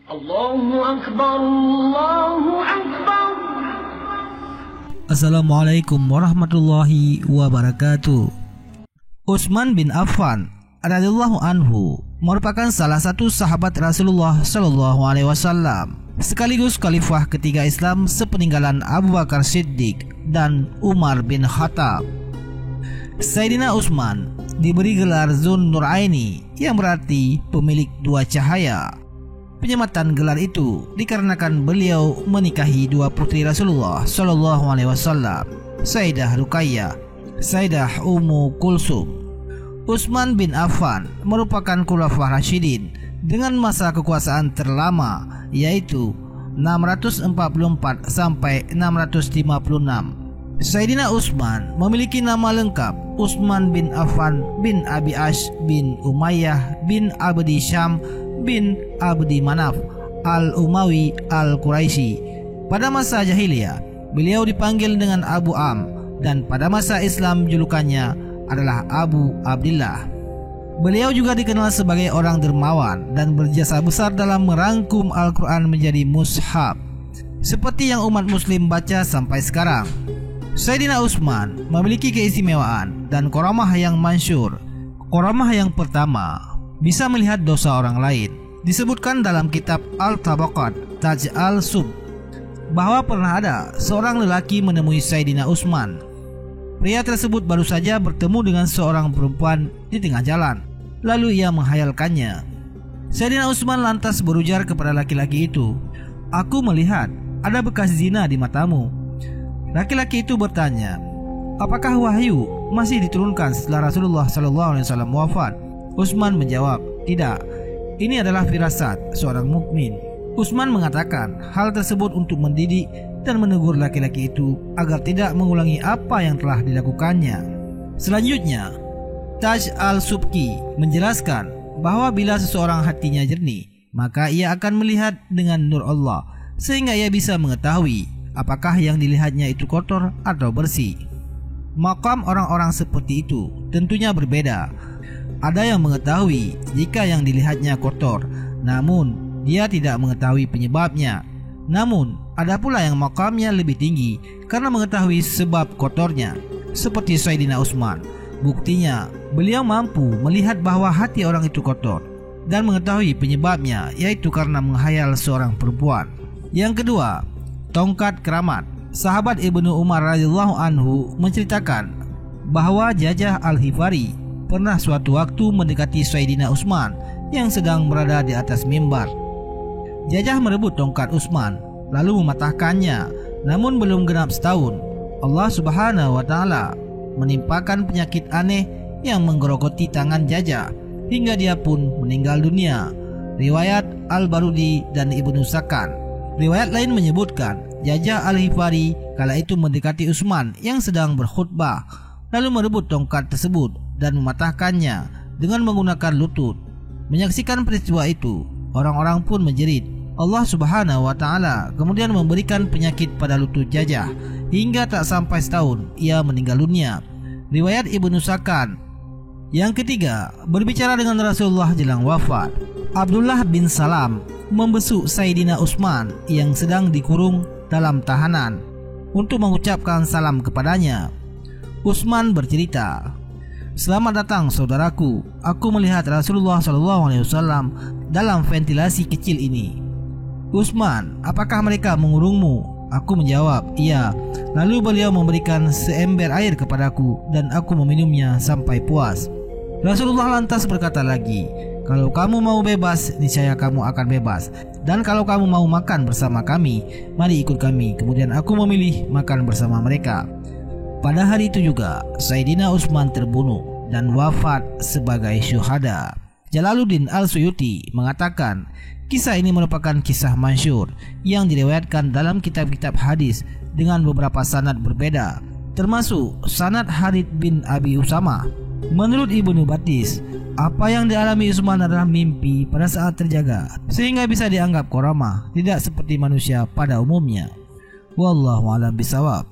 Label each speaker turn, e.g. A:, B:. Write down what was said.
A: Allahu Akbar, Allahu Akbar.
B: Assalamualaikum warahmatullahi wabarakatuh. Utsman bin Affan radhiyallahu anhu merupakan salah satu sahabat Rasulullah Shallallahu Alaihi Wasallam, sekaligus khalifah ketiga Islam sepeninggalan Abu Bakar Siddiq dan Umar bin Khattab. Sayyidina Utsman diberi gelar Dzun Nuraini, yang berarti pemilik dua cahaya. Penyematan gelar itu dikarenakan beliau menikahi dua putri Rasulullah Shallallahu Alaihi Wasallam, Sayyidah Ruqayyah, Sayyidah Ummu Kulsum. Utsman bin Affan merupakan khulafah Rasyidin dengan masa kekuasaan terlama, yaitu 644 sampai 656. Sayyidina Utsman memiliki nama lengkap Utsman bin Affan bin Abi Ash bin Umayyah bin Abdi Syam bin Abdi Manaf al-Umawi al-Quraisy. Pada masa jahiliyah, beliau dipanggil dengan Abu Am, dan pada masa Islam julukannya adalah Abu Abdillah. Beliau juga dikenal sebagai orang dermawan dan berjasa besar dalam merangkum Al-Quran menjadi mushaf, seperti yang umat muslim baca sampai sekarang. Sayyidina Utsman memiliki keistimewaan dan karamah yang masyhur. Karamah yang pertama, bisa melihat dosa orang lain. Disebutkan dalam kitab Al-Tabaqat Taj al-Sub bahwa pernah ada seorang lelaki menemui Sayyidina Utsman. Pria tersebut baru saja bertemu dengan seorang perempuan di tengah jalan, lalu ia menghayalkannya. Sayyidina Utsman lantas berujar kepada laki-laki itu, "Aku melihat ada bekas zina di matamu." Laki-laki itu bertanya, "Apakah wahyu masih diturunkan setelah Rasulullah SAW wafat?" Utsman menjawab, "Tidak, ini adalah firasat seorang mukmin." Utsman mengatakan hal tersebut untuk mendidik dan menegur laki-laki itu agar tidak mengulangi apa yang telah dilakukannya. Selanjutnya, Taj al-Subki menjelaskan bahwa bila seseorang hatinya jernih, maka ia akan melihat dengan nur Allah, sehingga ia bisa mengetahui apakah yang dilihatnya itu kotor atau bersih. Maqam orang-orang seperti itu tentunya berbeda. Ada yang mengetahui jika yang dilihatnya kotor, namun dia tidak mengetahui penyebabnya. Namun ada pula yang makamnya lebih tinggi karena mengetahui sebab kotornya, seperti Sayyidina Utsman. Buktinya, beliau mampu melihat bahwa hati orang itu kotor dan mengetahui penyebabnya, yaitu karena menghayal seorang perempuan. Yang kedua, tongkat keramat. Sahabat Ibnu Umar radhiyallahu anhu menceritakan bahwa Jajah al-Hifari pernah suatu waktu mendekati Sayyidina Utsman yang sedang berada di atas mimbar. Jajah merebut tongkat Utsman lalu mematahkannya. Namun belum genap setahun, Allah Subhanahu wa Ta'ala menimpakan penyakit aneh yang menggerogoti tangan Jajah hingga dia pun meninggal dunia. Riwayat Al-Barudi dan Ibnu Sakan. Riwayat lain menyebutkan Jajah al-Hifari kala itu mendekati Utsman yang sedang berkhutbah, lalu merebut tongkat tersebut dan mematahkannya dengan menggunakan lutut. Menyaksikan peristiwa itu, orang-orang pun menjerit. Allah Subhanahu wa Ta'ala kemudian memberikan penyakit pada lutut Jajah hingga tak sampai setahun ia meninggal dunia. Riwayat Ibnu Sakan. Yang ketiga, berbicara dengan Rasulullah jelang wafat. Abdullah bin Salam membesuk Sayyidina Utsman yang sedang dikurung dalam tahanan untuk mengucapkan salam kepadanya. Utsman bercerita, "Selamat datang saudaraku, aku melihat Rasulullah SAW dalam ventilasi kecil ini." "Utsman, apakah mereka mengurungmu?" Aku menjawab, "Iya." Lalu beliau memberikan seember air kepadaku dan aku meminumnya sampai puas. Rasulullah lantas berkata lagi, "Kalau kamu mau bebas, niscaya kamu akan bebas. Dan kalau kamu mau makan bersama kami, mari ikut kami." Kemudian aku memilih makan bersama mereka. Pada hari itu juga Sayyidina Utsman terbunuh dan wafat sebagai syuhada. Jalaluddin Al-Suyuti mengatakan kisah ini merupakan kisah masyhur yang diriwayatkan dalam kitab-kitab hadis dengan beberapa sanad berbeda, termasuk sanad Harith bin Abi Usama. Menurut Ibnu Batis, apa yang dialami Utsman adalah mimpi pada saat terjaga, sehingga bisa dianggap karamah, tidak seperti manusia pada umumnya. Wallahu a'lam bishawab.